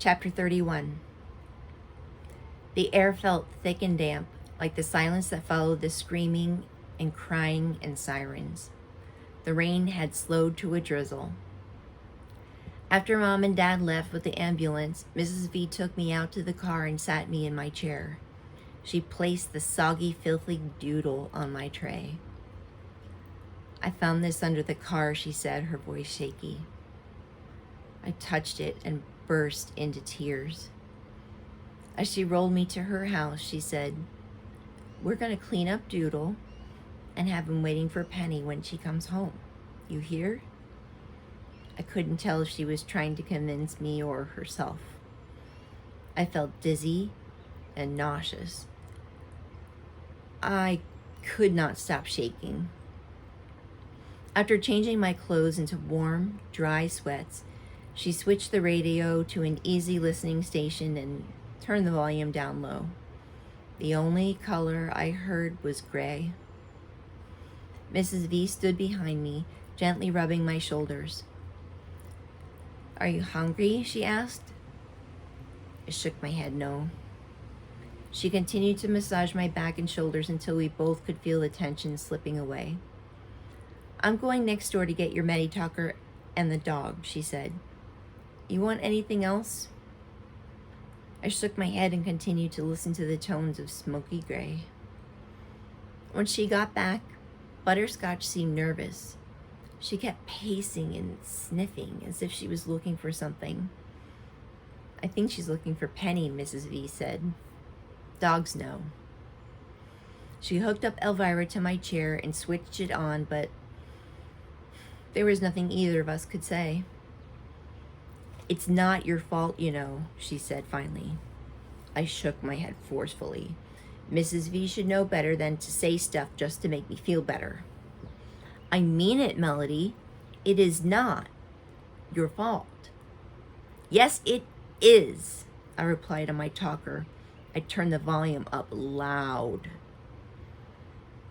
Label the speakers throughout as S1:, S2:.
S1: Chapter 31. The air felt thick and damp, like the silence that followed the screaming and crying and sirens. The rain had slowed to a drizzle. After Mom and Dad left with the ambulance, Mrs. V took me out to the car and sat me in my chair. She placed the soggy, filthy doodle on my tray. "I found this under the car," she said, her voice shaky. I touched it and burst into tears. As she rolled me to her house, she said, "We're going to clean up Doodle and have him waiting for Penny when she comes home. You hear?" I couldn't tell if she was trying to convince me or herself. I felt dizzy and nauseous. I could not stop shaking. After changing my clothes into warm, dry sweats, she switched the radio to an easy listening station and turned the volume down low. The only color I heard was gray. Mrs. V stood behind me, gently rubbing my shoulders. "Are you hungry?" she asked. I shook my head no. She continued to massage my back and shoulders until we both could feel the tension slipping away. "I'm going next door to get your Meditaker and the dog," she said. "You want anything else?" I shook my head and continued to listen to the tones of smoky gray. When she got back, Butterscotch seemed nervous. She kept pacing and sniffing as if she was looking for something. "I think she's looking for Penny," Mrs. V said. "Dogs know." She hooked up Elvira to my chair and switched it on, but there was nothing either of us could say. "It's not your fault, you know," she said finally. I shook my head forcefully. Mrs. V should know better than to say stuff just to make me feel better. "I mean it, Melody. It is not your fault." "Yes, it is," I replied on my talker. I turned the volume up loud.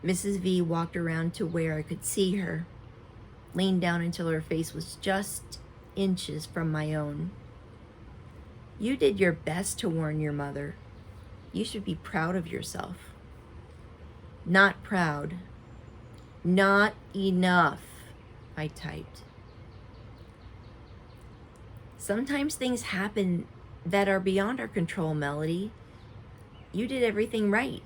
S1: Mrs. V walked around to where I could see her, leaned down until her face was just inches from my own. "You did your best to warn your mother. You should be proud of yourself." "Not proud. Not enough," I typed. "Sometimes things happen that are beyond our control, Melody. You did everything right."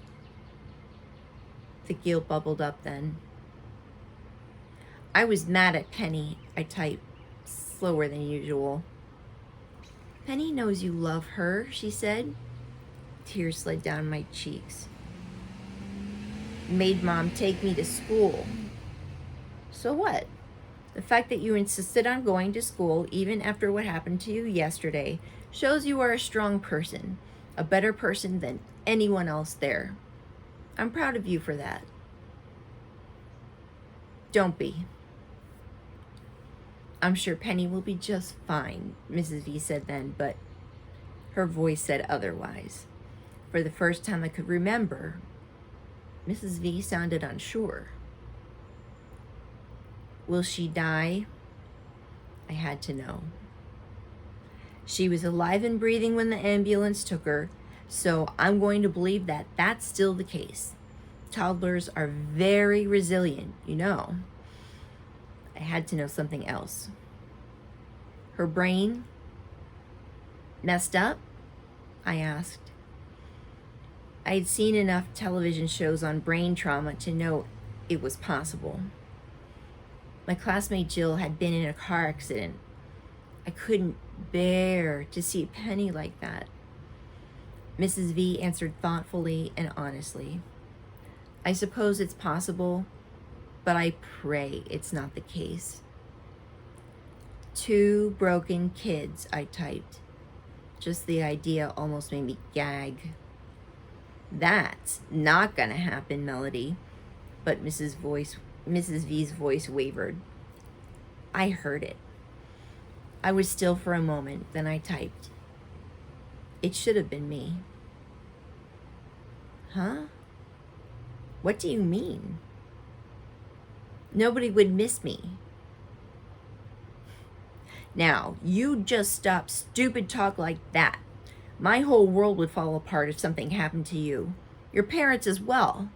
S1: The guilt bubbled up then. "I was mad at Penny," I typed, slower than usual. "Penny knows you love her," she said. Tears slid down my cheeks. "Made Mom take me to school." "So what? The fact that you insisted on going to school even after what happened to you yesterday shows you are a strong person, a better person than anyone else there. I'm proud of you for that." "Don't be. I'm sure Penny will be just fine," Mrs. V said then, but her voice said otherwise. For the first time I could remember, Mrs. V sounded unsure. "Will she die?" I had to know. "She was alive and breathing when the ambulance took her, so I'm going to believe that that's still the case. Toddlers are very resilient, you know." I had to know something else. "Her brain messed up?" I asked. I had seen enough television shows on brain trauma to know it was possible. My classmate Jill had been in a car accident. I couldn't bear to see Penny like that. Mrs. V answered thoughtfully and honestly. "I suppose it's possible, but I pray it's not the case." 2 broken kids, I typed. Just the idea almost made me gag. "That's not gonna happen, Melody." But Mrs. V's voice wavered. I heard it. I was still for a moment, then I typed. "It should have been me." "Huh? What do you mean?" "Nobody would miss me." Now, you just stop stupid talk like that. My whole world would fall apart if something happened to you. Your parents as well.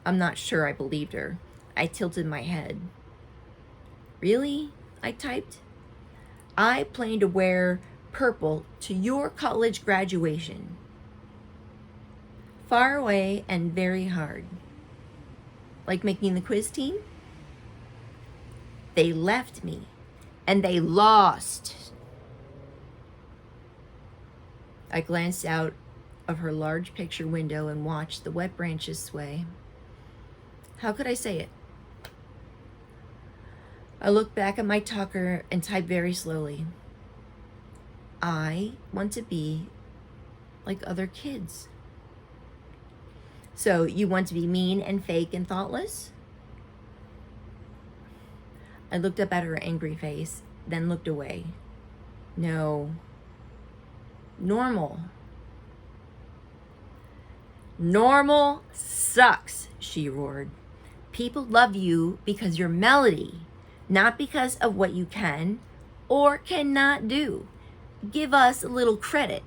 S1: I'm not sure I believed her. I tilted my head. Really? I typed. I plan to wear purple to your college graduation. Far away and very hard. Like making the quiz team? They left me. And they lost. I glanced out of her large picture window and watched the wet branches sway. How could I say it? I looked back at my talker and typed very slowly. I want to be like other kids. So you want to be mean and fake and thoughtless? I looked up at her angry face, then looked away. No. Normal. Normal sucks, she roared. People love you because you're Melody, not because of what you can or cannot do. Give us a little credit.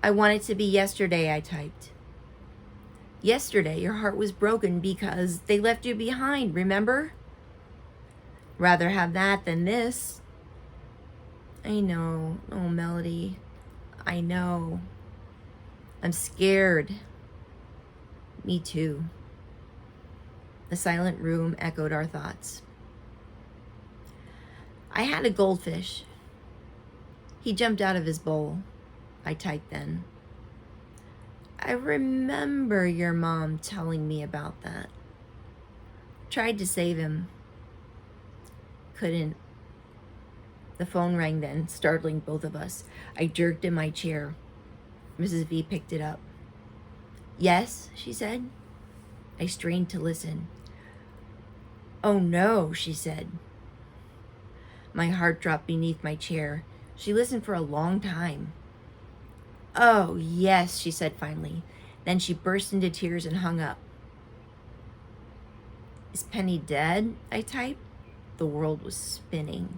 S1: I want it to be yesterday, I typed. Yesterday, your heart was broken because they left you behind, remember? Rather have that than this. I know. Oh, Melody. I know. I'm scared. Me too. The silent room echoed our thoughts. I had a goldfish. He jumped out of his bowl. I typed then. I remember your mom telling me about that. Tried to save him. Couldn't. The phone rang then, startling both of us. I jerked in my chair. Mrs. V picked it up. Yes, she said. I strained to listen. Oh no, she said. My heart dropped beneath my chair. She listened for a long time. Oh, yes, she said finally. Then she burst into tears and hung up. Is Penny dead? I typed. The world was spinning.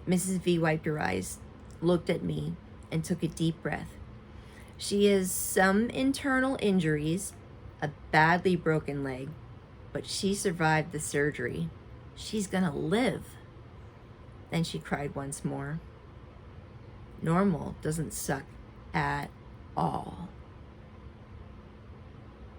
S1: Mrs. V wiped her eyes, looked at me, and took a deep breath. She has some internal injuries, a badly broken leg, but she survived the surgery. She's gonna live. Then she cried once more. Normal doesn't suck at all.